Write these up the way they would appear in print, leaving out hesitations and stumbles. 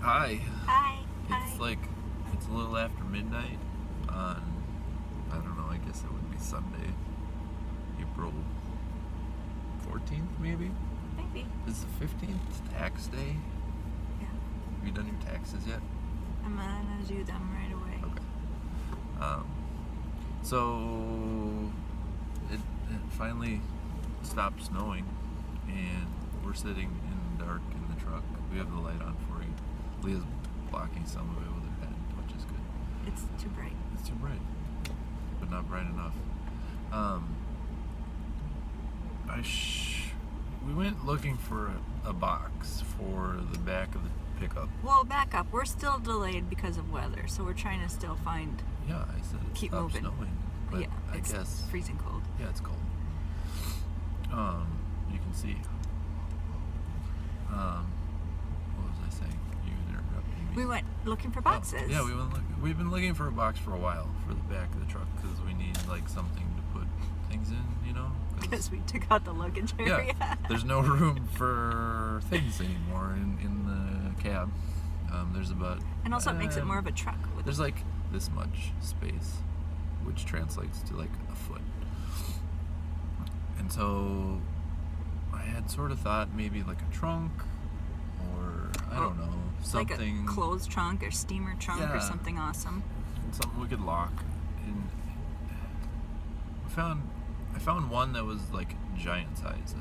Hi. Hi. It's like, it's a little after midnight on, I don't know, I guess it would be Sunday, April 14th maybe? Maybe. Is the 15th tax day? Yeah. Have you done your taxes yet? I'm gonna do them right away. Okay. So it finally stopped snowing and we're sitting in the dark in the truck. We have the light on for you. Leah's blocking some of it with her head, which is good. It's too bright. It's too bright, but not bright enough. We went looking for a box for the back of the pickup. Well, back up. We're still delayed because of weather, so we're trying to still find. Yeah, I said it Keep stopped moving. snowing, but Yeah, I it's guess freezing cold. yeah, it's cold. You can see. What was I saying? You interrupted me. We went looking for boxes. Yeah, we've been looking for a box for a while for the back of the truck because we need like something to put things in, you know. Because we took out the luggage area. Yeah, there's no room for things anymore in the cab. There's about And also, it makes it more of a truck. There's like this much space, which translates to like a foot. And so I had sort of thought maybe like a trunk or I don't know, something like a clothes trunk or steamer trunk or something awesome. something we could lock. And I found one that was like giant size.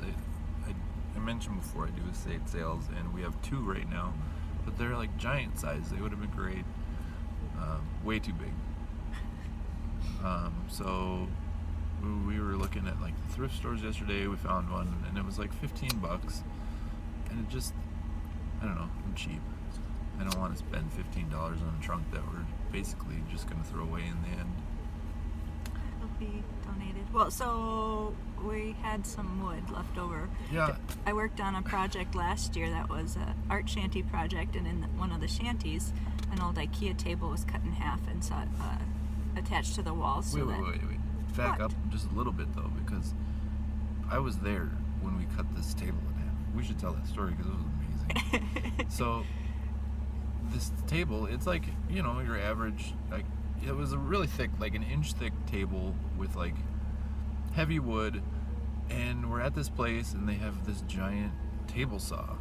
I mentioned before I do estate sales, and we have two right now, but they're like giant size. They would have been great. Way too big. So we were looking at like the thrift stores yesterday. We found one, and it was like $15, and it just, I don't know, I'm cheap. I don't want to spend $15 on a trunk that we're basically just going to throw away in the end. It'll be donated. Well, so we had some wood left over. Yeah. I worked on a project last year that was an art shanty project, and in one of the shanties, an old IKEA table was cut in half and attached to the wall. So Wait. Back up just a little bit though, because I was there when we cut this table in half. We should tell that story because it was amazing. So this table, it's like, you know, your average, like, it was a really thick, like an inch thick table with like heavy wood, and we're at this place and they have this giant table saw,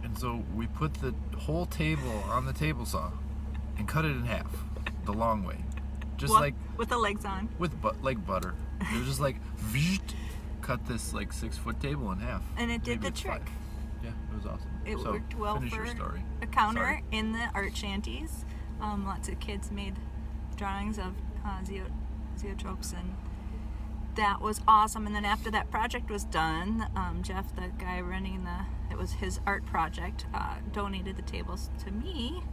and so we put the whole table on the table saw and cut it in half the long way, just like with the legs on, with like butter. It was just like cut this like 6-foot table in half, and it did Maybe the trick. 5. Yeah, it was awesome. It So, worked well finish for your story. a counter Sorry. in the art shanties. Lots of kids made drawings of zoetropes, and that was awesome. And then after that project was done, Jeff, the guy running it was his art project, donated the tables to me,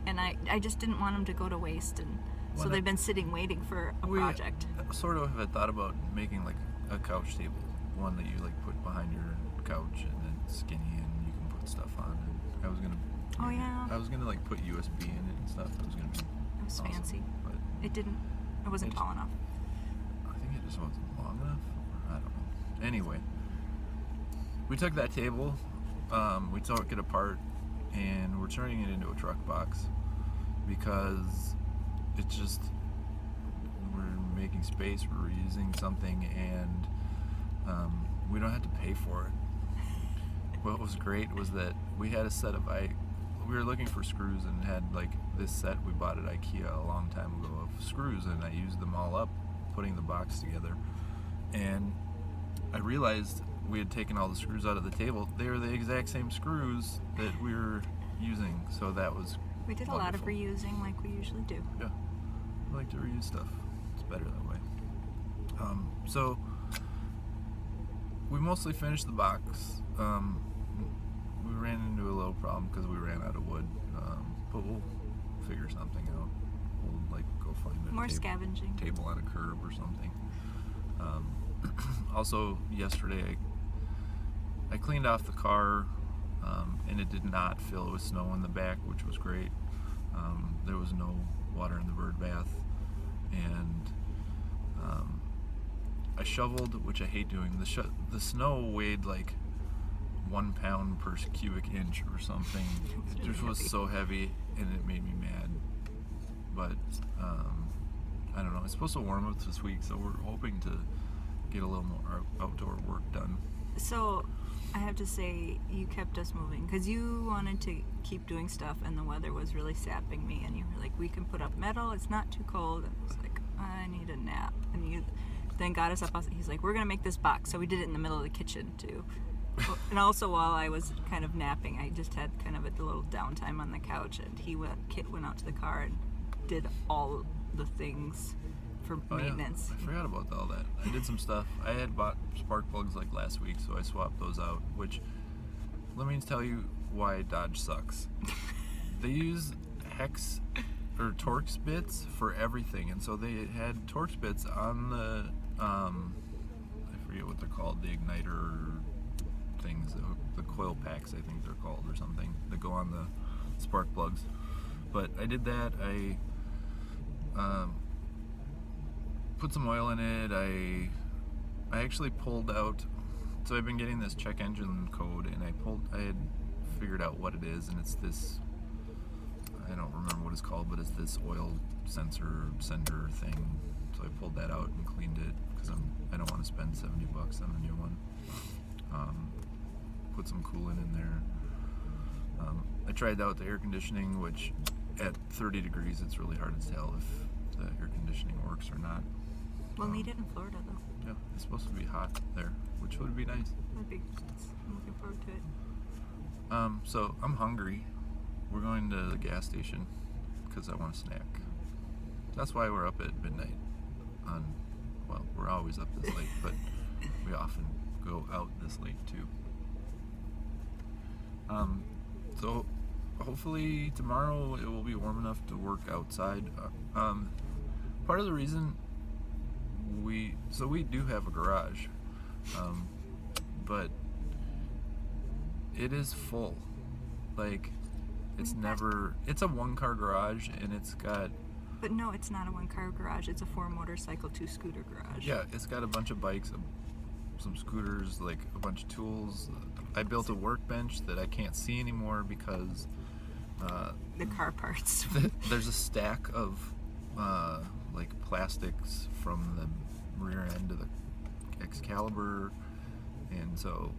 and I just didn't want them to go to waste, and so they've been sitting waiting for a project. Sort of had thought about making like a couch table, one that you like put behind your couch and then it's skinny and you can put stuff on. And I was gonna. Oh yeah. I was gonna like put USB in it and stuff. It was gonna be. It was awesome, fancy. But It wasn't tall enough. I think it just wasn't long enough. Or I don't know. Anyway, we took that table, we took it apart, and we're turning it into a truck box because it's just, we're making space, we're reusing something, and we don't have to pay for it. What was great was that we had a set of we were looking for screws and had like this set we bought at IKEA a long time ago of screws, and I used them all up putting the box together, and I realized we had taken all the screws out of the table. They were the exact same screws that we were using, so that was We did a lot of reusing like we usually do. Yeah, I like to reuse stuff. It's better that way. So we mostly finished the box. We ran into a little problem because we ran out of wood, but we'll figure something out. We'll like go find a scavenging table on a curb or something. Also, yesterday I cleaned off the car, and it did not fill with snow in the back, which was great. There was no water in the bird bath, and I shoveled, which I hate doing. The snow weighed like 1 pound per cubic inch or something. It just was so heavy, and it made me mad. But I don't know. It's supposed to warm up this week, so we're hoping to get a little more outdoor work done. So I have to say, you kept us moving because you wanted to keep doing stuff, and the weather was really sapping me. And you were like, "We can put up metal. It's not too cold." And I was like, "I need a nap." And you then got us up. He's like, "We're gonna make this box." So we did it in the middle of the kitchen too. And also while I was kind of napping, I just had kind of a little downtime on the couch, and Kit went out to the car and did all the things for maintenance. Yeah. I forgot about all that. I did some stuff. I had bought spark plugs like last week, so I swapped those out, which, let me tell you why Dodge sucks. They use hex or Torx bits for everything, and so they had Torx bits on the I forget what they're called, the igniter things, the coil packs I think they're called or something, that go on the spark plugs. But I did that. I put some oil in it. I actually pulled out, so I've been getting this check engine code, and I had figured out what it is, and it's this, I don't remember what it's called, but it's this oil sender thing. So I pulled that out and cleaned it because I don't want to spend $70 on a new one. Put some coolant in there. I tried out the air conditioning, which at 30 degrees it's really hard to tell if the air conditioning works or not. We'll need it in Florida though. Yeah, it's supposed to be hot there, which would be nice. Would be. I'm looking forward to it. So I'm hungry. We're going to the gas station because I want a snack. That's why we're up at midnight. Well, we're always up this late, but we often go out this late too. So hopefully tomorrow it will be warm enough to work outside. Part of the reason we do have a garage, but it is full. Like, it's a 1-car garage, and it's got... But no, it's not a 1-car garage. It's a 4-motorcycle, 2-scooter garage. Yeah, it's got a bunch of bikes, some scooters, like a bunch of tools. I built a workbench that I can't see anymore because the car parts. There's a stack of like plastics from the rear end of the Excalibur, and so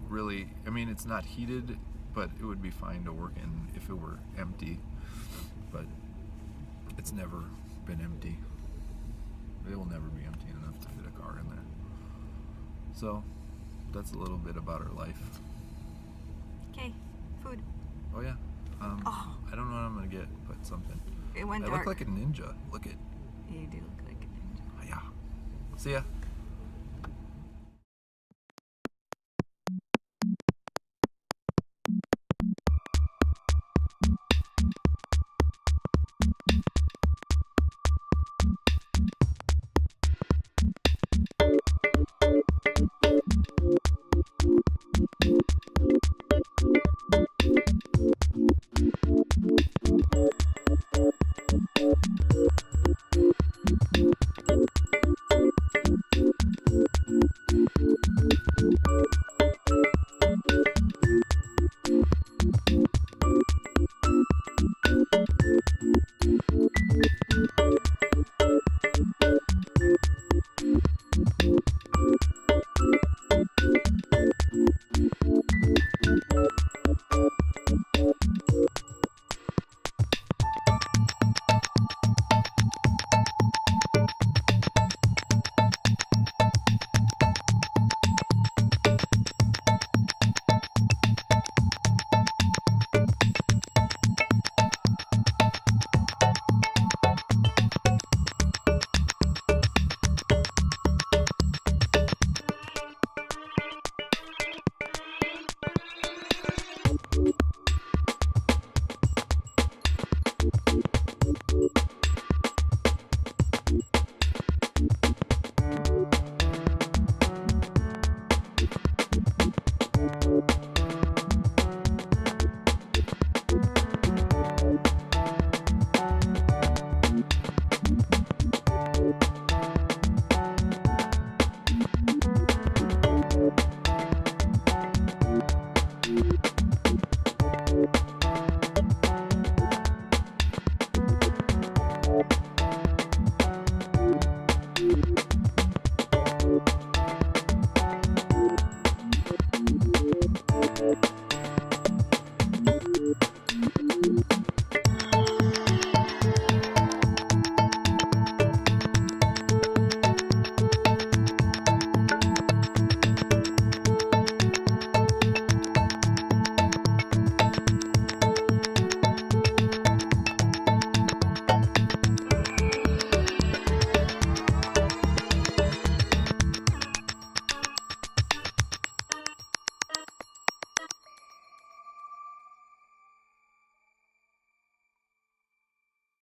really, I mean, it's not heated, but it would be fine to work in if it were empty, but it's never been empty. It will never be empty enough to fit a car in there. So that's a little bit about our life. Okay, food. Oh yeah. I don't know what I'm gonna get, but something. It went I dark. look like a ninja. Look at. You do look like a ninja. Yeah. See ya.